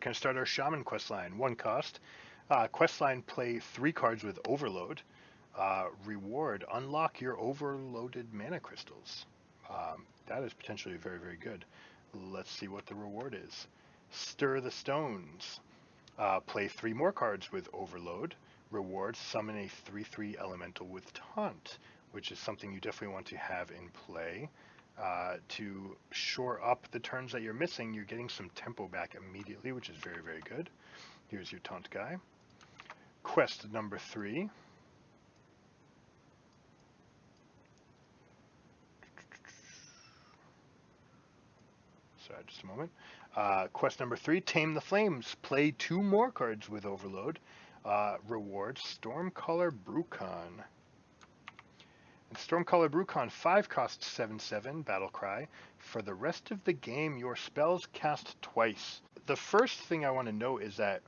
going to start our Shaman questline. 1 cost. Questline, play 3 cards with Overload. Reward, unlock your overloaded mana crystals. That is potentially very, very good. Let's see what the reward is. Stir the Stones. Play 3 more cards with Overload. Reward, summon a 3/3 elemental with Taunt, which is something you definitely want to have in play. To shore up the turns that you're missing, you're getting some tempo back immediately, which is very, very good. Here's your Taunt guy. Quest number 3. Sorry, just a moment. Quest number 3, Tame the Flames. Play 2 more cards with Overload. Reward, Stormcaller Brucon. And Stormcaller Brucon, 5 costs 7/7, Battle Cry. For the rest of the game, your spells cast twice. The first thing I want to note is that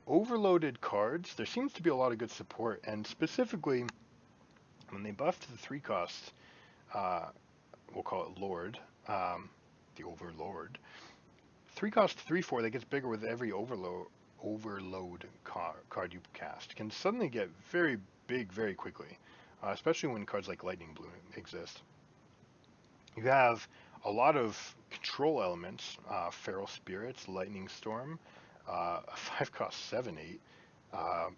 overloaded cards, there seems to be a lot of good support, and specifically, when they buffed the 3 cost, we'll call it Lord, the Overlord, 3 cost 3/4 that gets bigger with every overload card you cast can suddenly get very big very quickly, especially when cards like Lightning Bloom exist. You have a lot of control elements, Feral Spirits, Lightning Storm, 5 cost 7/8,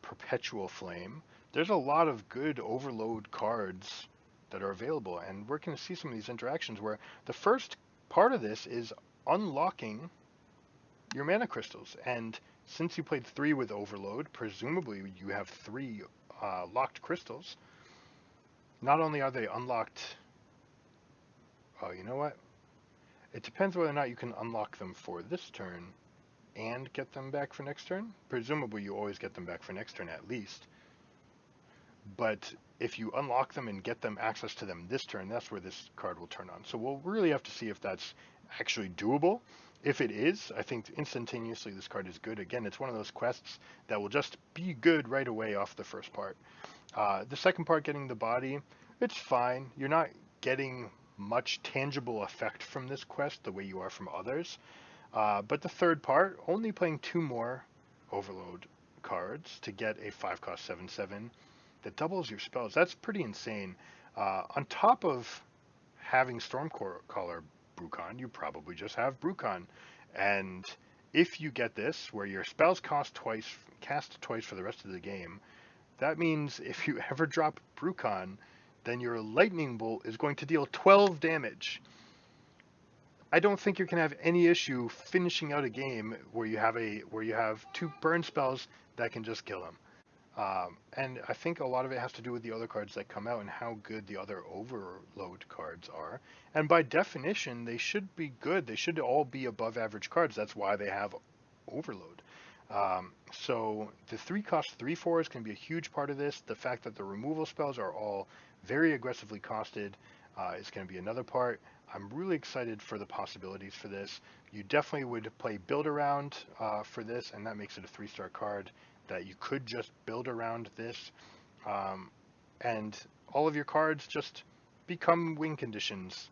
Perpetual Flame. There's a lot of good overload cards that are available, and we're going to see some of these interactions where the first part of this is unlocking your mana crystals, and since you played 3 with Overload, presumably you have 3 locked crystals. Not only are they unlocked, oh, you know what? It depends whether or not you can unlock them for this turn and get them back for next turn. Presumably you always get them back for next turn at least. But if you unlock them and get them access to them this turn, that's where this card will turn on. So we'll really have to see if that's actually doable. If it is, I think instantaneously this card is good. Again, it's one of those quests that will just be good right away off the first part. The second part, getting the body, it's fine. You're not getting much tangible effect from this quest the way you are from others. But the third part, only playing 2 more Overload cards to get a 5 cost 7/7 that doubles your spells. That's pretty insane. On top of having Stormcaller Brucon, you probably just have Brucon. And if you get this, where your spells cast twice for the rest of the game, that means if you ever drop Brucon, then your Lightning Bolt is going to deal 12 damage. I don't think you're going to have any issue finishing out a game where you have 2 burn spells that can just kill him. And I think a lot of it has to do with the other cards that come out and how good the other Overload cards are. And by definition, they should be good. They should all be above average cards. That's why they have Overload. So the 3 cost 3/4 is going to be a huge part of this. The fact that the removal spells are all very aggressively costed is going to be another part. I'm really excited for the possibilities for this. You definitely would play Build Around for this, and that makes it a 3-star card that you could just build around this. And all of your cards just become win conditions.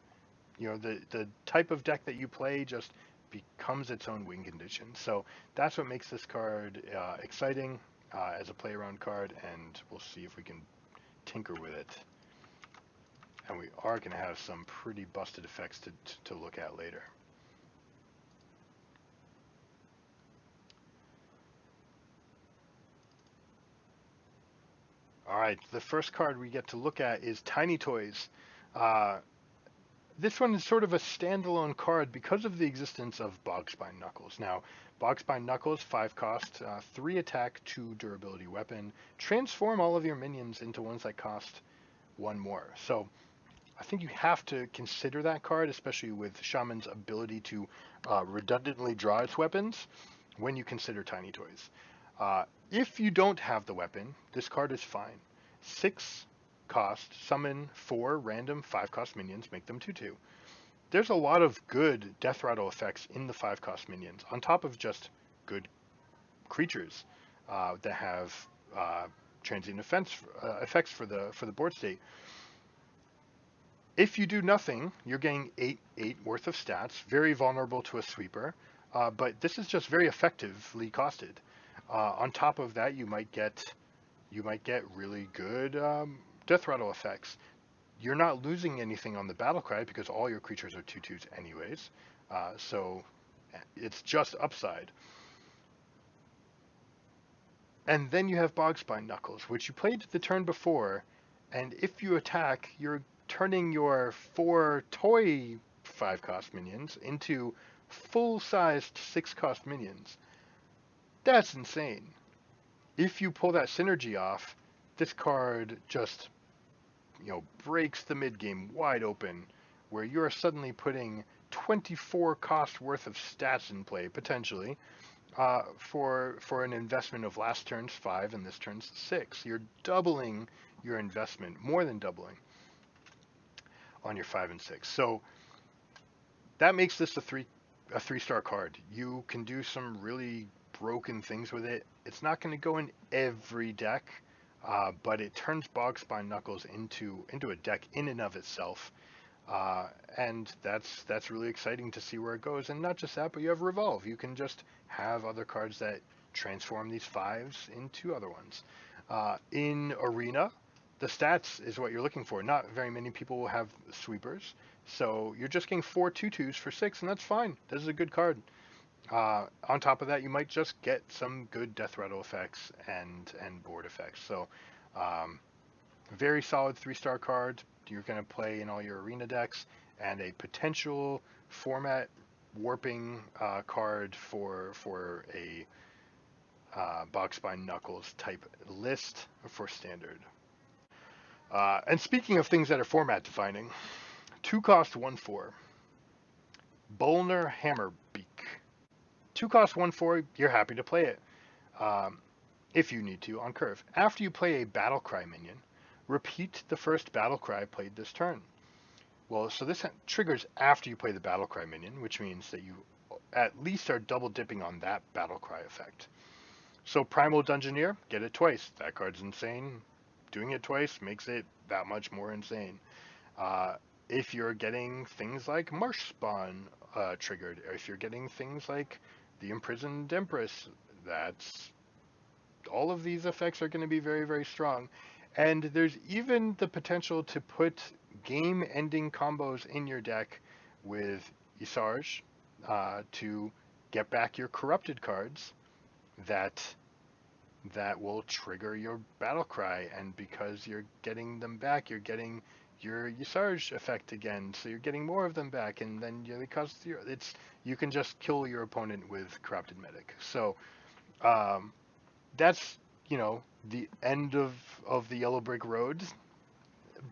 You know, the type of deck that you play just becomes its own win condition. So that's what makes this card exciting as a play around card, and we'll see if we can tinker with it. And we are going to have some pretty busted effects to look at later. All right, the first card we get to look at is Tiny Toys. This one is sort of a standalone card because of the existence of Bogspine Knuckles. Now, Bogspine Knuckles, 5 cost, 3 attack, 2 durability weapon. Transform all of your minions into ones that cost 1 more. So I think you have to consider that card, especially with Shaman's ability to redundantly draw its weapons when you consider Tiny Toys. If you don't have the weapon, this card is fine. 6 cost, summon 4 random 5 cost minions, make them 2/2. There's a lot of good death rattle effects in the 5 cost minions, on top of just good creatures that have transient effects for the board state. If you do nothing, you're getting 8 worth of stats, very vulnerable to a sweeper. but this is just very effectively costed. On top of that, you might get really good death rattle effects. You're not losing anything on the battle cry because all your creatures are 2/2s anyways. So it's just upside. And then you have Bogspine Knuckles, which you played the turn before, and if you attack, you're turning your 4 toy 5-cost minions into full-sized 6-cost minions. That's insane. If you pull that synergy off, this card just, breaks the mid-game wide open, where you're suddenly putting 24 cost worth of stats in play, potentially, for an investment of last turn's 5 and this turn's 6. You're doubling your investment, more than doubling, on your 5 and 6. So that makes this a 3-star card. You can do some really broken things with it. It's not going to go in every deck, but it turns Bogspine Knuckles into a deck in and of itself. And that's really exciting to see where it goes. And not just that, but you have Revolve. You can just have other cards that transform these 5s into other ones. In Arena, the stats is what you're looking for. Not very many people will have sweepers, so you're just getting 4 2/2s for 6, and that's fine. This is a good card. On top of that, you might just get some good death rattle effects and board effects. So very solid 3-star card. You're going to play in all your arena decks, and a potential format warping card for a Bogspine Knuckles type list for standard. And speaking of things that are format defining, 2-cost 1/4 Bolner Hammerbeak. 2-cost 1/4, you're happy to play it if you need to on curve. After you play a Battle Cry minion, repeat the first Battle Cry played this turn. Well, so this triggers after you play the Battle Cry minion, which means that you at least are double dipping on that Battle Cry effect. So Primal Dungeoneer, get it twice. That card's insane. Doing it twice makes it that much more insane. If you're getting things like Marsh Spawn triggered, or if you're getting things like the Imprisoned Empress, that's all of these effects are going to be very, very strong. And there's even the potential to put game-ending combos in your deck with Isarge to get back your corrupted cards that will trigger your Battle Cry, and because you're getting them back, you're getting your Isarge effect again, so you're getting more of them back, and then you can just kill your opponent with Corrupted Medic. So that's the end of the Yellow Brick Road,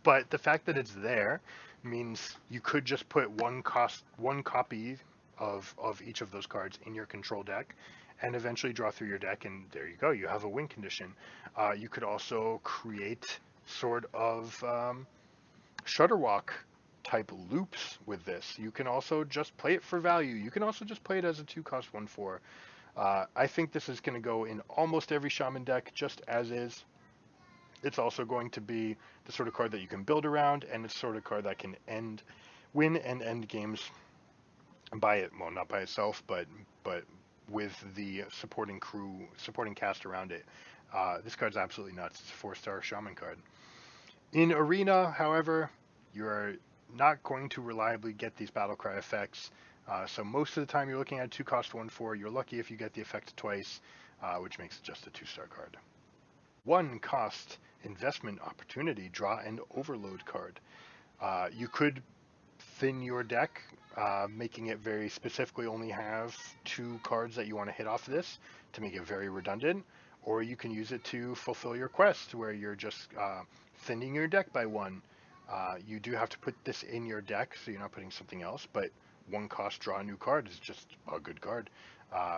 but the fact that it's there means you could just put one copy of each of those cards in your control deck and eventually draw through your deck, and there you go, you have a win condition. You could also create sort of Shutterwalk type loops with this. You can also just play it for value. You can also just play it as a 2-cost 1/4. I think this is going to go in almost every Shaman deck just as is. It's also going to be the sort of card that you can build around, and it's sort of card that can win and end games not by itself, but with the supporting cast around it. This card's absolutely nuts. It's a 4-star Shaman card. In Arena, however, you're not going to reliably get these Battle Cry effects. So most of the time you're looking at a 2-cost 1/4. You're lucky if you get the effect twice, which makes it just a 2-star card. 1-cost Investment Opportunity, draw an Overload card. You could thin your deck, making it very specifically only have 2 cards that you want to hit off this to make it very redundant, or you can use it to fulfill your quest where you're just thinning your deck by 1. You do have to put this in your deck, so you're not putting something else, but 1-cost draw a new card is just a good card.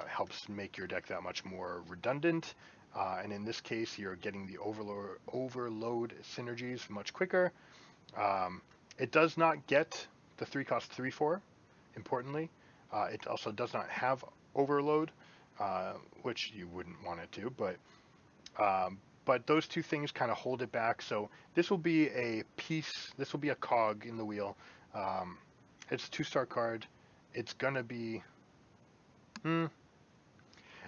Helps make your deck that much more redundant, and in this case you're getting the overload synergies much quicker. It does not get the 3-cost 3/4, importantly. It also does not have overload, which you wouldn't want it to, but those two things kind of hold it back. So this will be a piece, this will be a cog in the wheel. It's a 2-star card. It's going to be Hmm.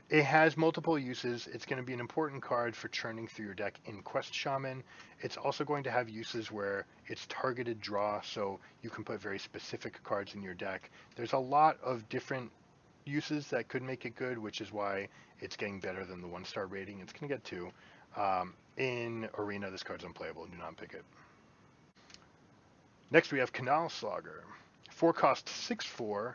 It has multiple uses. It's going to be an important card for churning through your deck in Quest Shaman. It's also going to have uses where it's targeted draw, so you can put very specific cards in your deck. There's a lot of different uses that could make it good, which is why it's getting better than the 1-star rating. It's going to get 2. In Arena, this card's unplayable. Do not pick it. Next, we have Canal Slogger. 4 cost 6/4.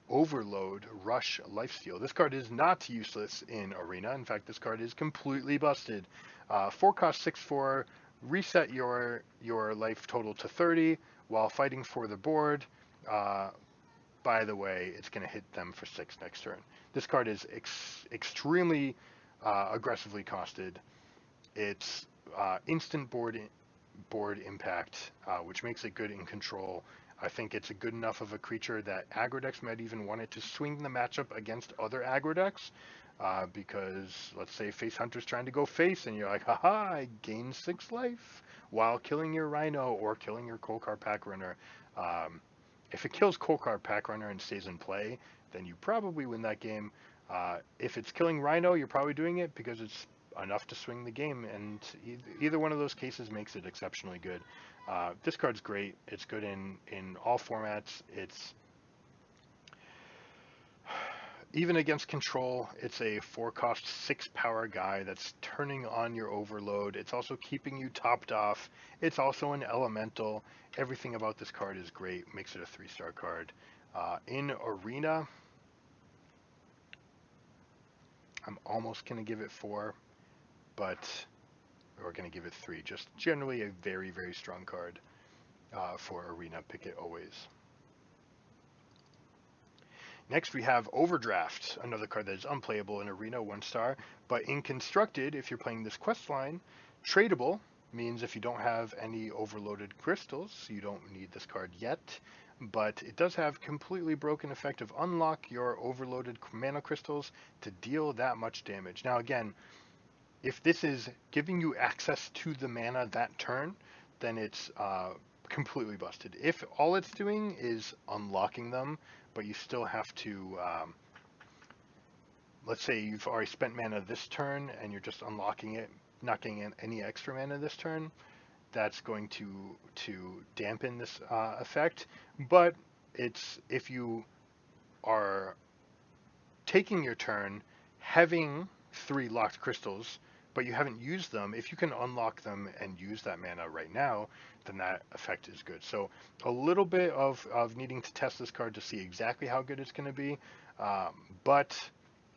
Overload, Rush, Lifesteal. This card is not useless in Arena. In fact, this card is completely busted. 4 cost 6/4. Reset your life total to 30 while fighting for the board. By the way, it's going to hit them for 6 next turn. This card is extremely aggressively costed. It's instant board impact, which makes it good in control. I think it's a good enough of a creature that aggro decks might even want it to swing the matchup against other aggro decks, because let's say Face Hunter's trying to go face, and you're like, haha, I gain 6 life while killing your Rhino or killing your Kolkar Pack Runner. If it kills Kolkar Pack Runner and stays in play, then you probably win that game. If it's killing Rhino, you're probably doing it because it's enough to swing the game, and either one of those cases makes it exceptionally good. This card's great. It's good in all formats. It's even against control. It's a 4 cost 6 power guy that's turning on your overload. It's also keeping you topped off. It's also an elemental. Everything about this card is great. Makes it a 3-star card. In Arena, I'm almost going to give it 4, but we're going to give it 3. Just generally a very, very strong card for Arena. Pick it always. Next, we have Overdraft, another card that is unplayable in Arena, 1-star, but in Constructed, if you're playing this quest line, tradable means if you don't have any overloaded crystals, you don't need this card yet, but it does have completely broken effect of unlock your overloaded mana crystals to deal that much damage. Now again, if this is giving you access to the mana that turn, then it's completely busted. If all it's doing is unlocking them, but you still have to, let's say you've already spent mana this turn and you're just unlocking it, not getting any extra mana this turn, that's going to dampen this effect. But it's if you are taking your turn, having 3 locked crystals, but you haven't used them, if you can unlock them and use that mana right now, then that effect is good. So a little bit of needing to test this card to see exactly how good it's going to be, but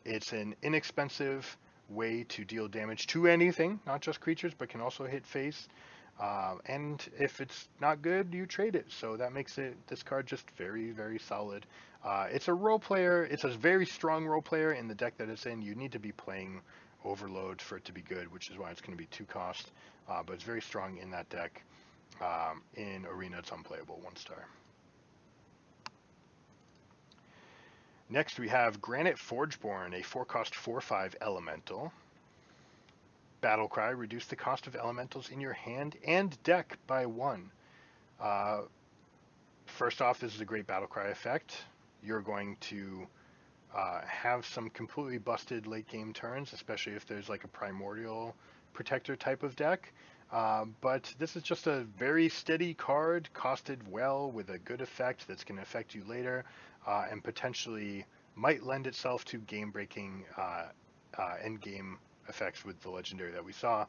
it's an inexpensive way to deal damage to anything, not just creatures, but can also hit face. And if it's not good, you trade it. So that makes this card just very, very solid. It's a role player. It's a very strong role player in the deck that it's in. You need to be playing Overload for it to be good, which is why it's going to be 2 cost. But it's very strong in that deck. In Arena, it's unplayable, 1-star. Next, we have Granite Forgeborn, a 4 cost 4/5 elemental. Battlecry, reduce the cost of elementals in your hand and deck by 1. First off, this is a great Battlecry effect. You're going to have some completely busted late game turns, especially if there's like a Primordial Protector type of deck. But this is just a very steady card, costed well with a good effect that's going to affect you later, and potentially might lend itself to game-breaking end game effects with the legendary that we saw.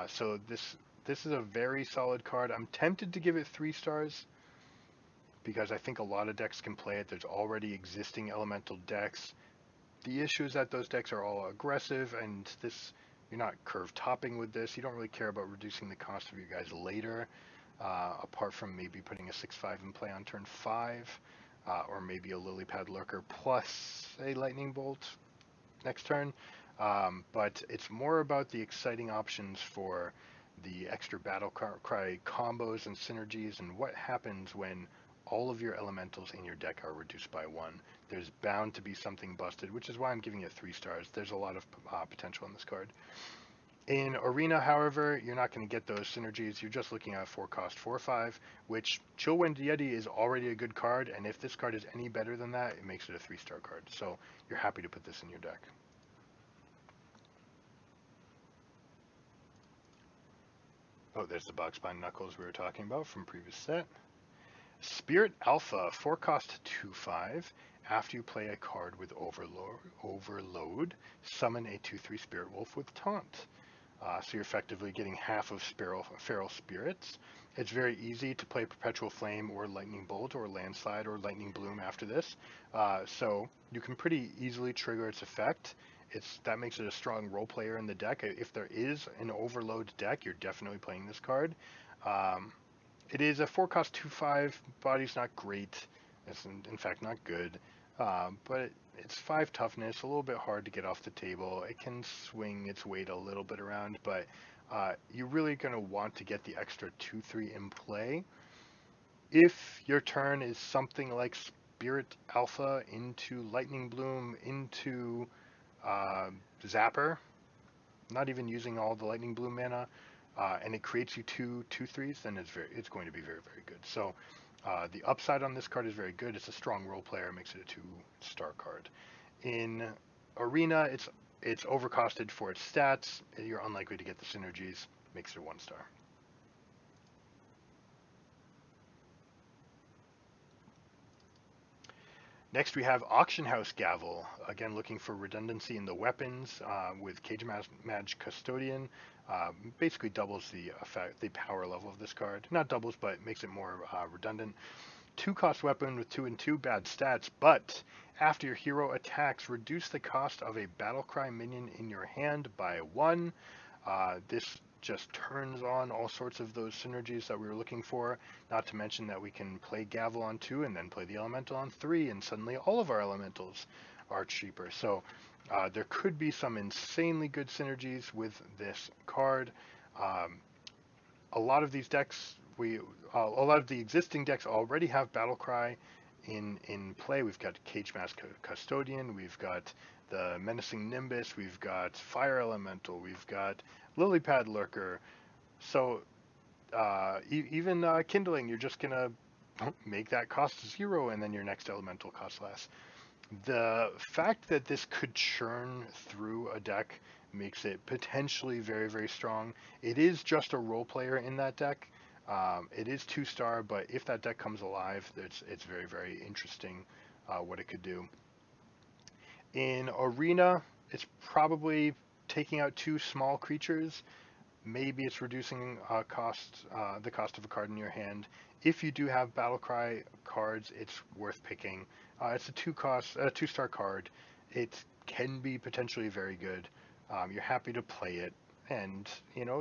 So this is a very solid card. I'm tempted to give it 3 stars because I think a lot of decks can play it. There's already existing elemental decks. The issue is that those decks are all aggressive, and this, you're not curve topping with this. You don't really care about reducing the cost of your guys later, apart from maybe putting a 6/5 in play on turn 5, or maybe a Lily Pad Lurker plus a Lightning Bolt next turn. But it's more about the exciting options for the extra battle cry combos and synergies, and what happens when all of your elementals in your deck are reduced by 1. There's bound to be something busted, which is why I'm giving it 3 stars. There's a lot of potential in this card. In Arena, however, you're not going to get those synergies. You're just looking at a 4-cost 4/5, which Chillwind Yeti is already a good card, and if this card is any better than that, it makes it a 3-star card. So you're happy to put this in your deck. Oh, there's the Boxbind Knuckles we were talking about from previous set. Spirit Alpha, 4-cost 2/5. After you play a card with Overload, summon a 2/3 Spirit Wolf with Taunt. So you're effectively getting half of Feral Spirits. It's very easy to play Perpetual Flame or Lightning Bolt or Landslide or Lightning Bloom after this. So you can pretty easily trigger its effect. That makes it a strong role player in the deck. If there is an Overload deck, you're definitely playing this card. It is a 4-cost 2/5. Body's not great. It's in fact not good. But it's 5 toughness, a little bit hard to get off the table. It can swing its weight a little bit around, but you're really going to want to get the extra 2/3 in play. If your turn is something like Spirit Alpha into Lightning Bloom into Zapper, not even using all the Lightning Bloom mana, and it creates you 2/3s, then it's going to be very, very good. So the upside on this card is very good. It's a strong role player, makes it a 2-star card. In Arena, it's overcosted for its stats. You're unlikely to get the synergies, makes it a 1-star. Next, we have Auction House Gavel. Again, looking for redundancy in the weapons with Cage Mage Custodian. Basically doubles the power level of this card. Not doubles, but makes it more redundant. 2-cost weapon with 2 and 2 bad stats, but after your hero attacks, reduce the cost of a Battlecry minion in your hand by 1. This just turns on all sorts of those synergies that we were looking for, not to mention that we can play Gavel on 2 and then play the Elemental on 3, and suddenly all of our Elementals are cheaper. So there could be some insanely good synergies with this card. A lot of these decks, a lot of the existing decks already have Battlecry in play. We've got Cage Mask Custodian, we've got the Menacing Nimbus, we've got Fire Elemental, we've got Lilypad Lurker. So even Kindling, you're just gonna make that cost 0, and then your next Elemental costs less. The fact that this could churn through a deck makes it potentially very, very strong. It is just a role player in that deck. It is 2-star, but if that deck comes alive, it's very, very interesting what it could do. In Arena, it's probably taking out 2 small creatures. Maybe it's reducing the cost of a card in your hand. If you do have Battlecry cards, it's worth picking. It's a 2-star card. It can be potentially very good. You're happy to play it, and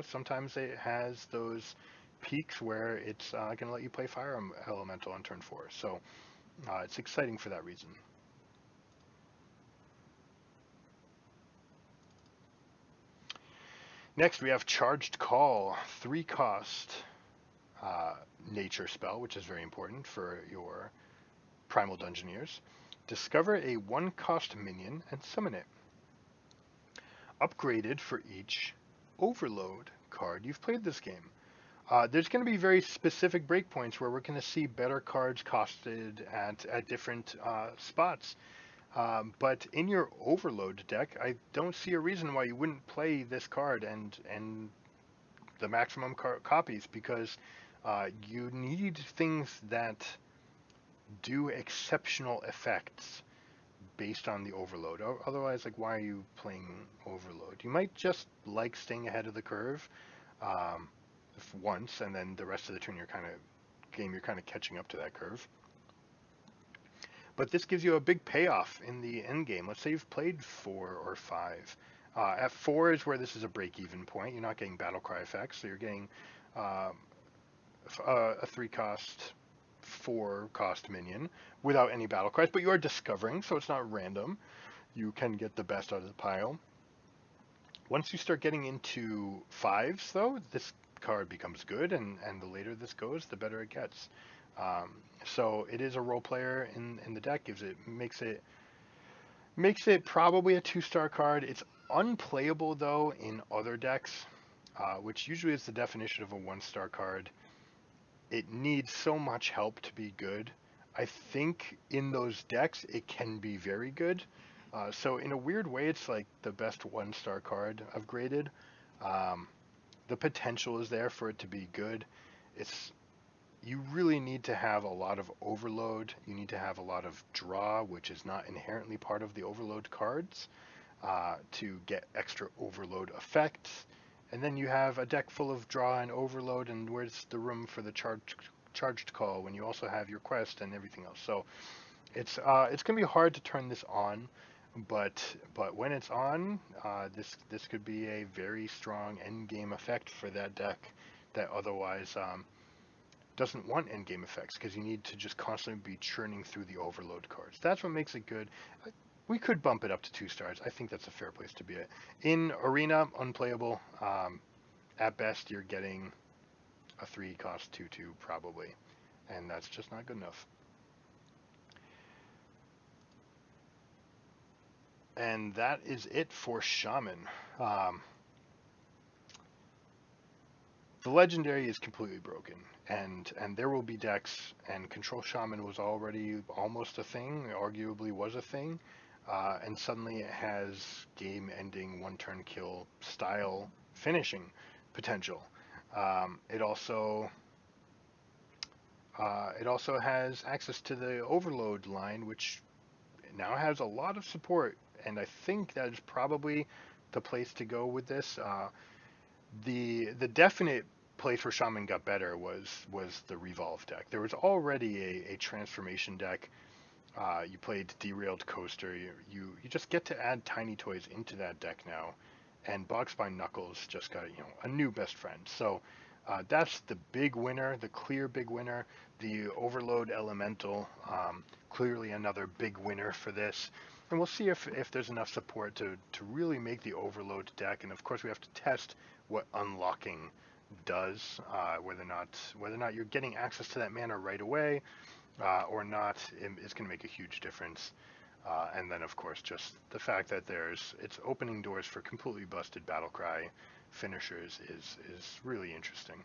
sometimes it has those peaks where it's going to let you play Fire Elemental on turn 4. So it's exciting for that reason. Next, we have Charged Call, 3-cost nature spell, which is very important for your Primal Dungeoneers. Discover a 1-cost minion and summon it. Upgraded for each Overload card you've played this game. There's going to be very specific breakpoints where we're going to see better cards costed at different spots. But in your Overload deck, I don't see a reason why you wouldn't play this card and the maximum copies, because you need things that do exceptional effects based on the Overload. Otherwise, why are you playing Overload? You might just like staying ahead of the curve once, and then the rest of the turn you're kind of catching up to that curve. But this gives you a big payoff in the end game. Let's say you've played 4 or 5. At 4 is where this is a break-even point. You're not getting Battlecry effects, so you're getting a 3-cost, 4-cost minion without any Battlecries, but you are discovering, so it's not random. You can get the best out of the pile. Once you start getting into 5s, though, this card becomes good, and the later this goes, the better it gets. So it is a role player in the deck. Makes it probably a 2-star card. It's unplayable though in other decks, which usually is the definition of a 1-star card. It needs so much help to be good. I think in those decks it can be very good. So in a weird way, it's like the best 1-star card I've graded. Um, the potential is there for it to be good. It's You really need to have a lot of overload. You need to have a lot of draw, which is not inherently part of the overload cards, to get extra overload effects. And then you have a deck full of draw and overload, and where's the room for the charged call when you also have your quest and everything else? So it's gonna be hard to turn this on, but when it's on, this could be a very strong end game effect for that deck that otherwise doesn't want end game effects, because you need to just constantly be churning through the overload cards. That's what makes it good. We could bump it up to 2 stars. I think that's a fair place to be at. In Arena, unplayable. At best, you're getting a 3 cost 2/2 probably, and that's just not good enough. And that is it for Shaman. The legendary is completely broken, and there will be decks, and Control Shaman was already almost a thing, arguably was a thing, and suddenly it has game-ending one-turn kill style finishing potential. It also has access to the Overload line, which now has a lot of support, and I think that is probably the place to go with this. The definite place where Shaman got better was the Revolve deck. There was already a transformation deck. You played Derailed Coaster. You just get to add tiny toys into that deck now, and Bogspine Knuckles just got a new best friend. So that's the big winner, the clear big winner. The Overload Elemental, clearly another big winner for this. And we'll see if there's enough support to really make the Overload deck. And of course, we have to test what unlocking does, whether or not you're getting access to that mana right away, or not. It's going to make a huge difference. And then, of course, just the fact that it's opening doors for completely busted Battlecry finishers is really interesting.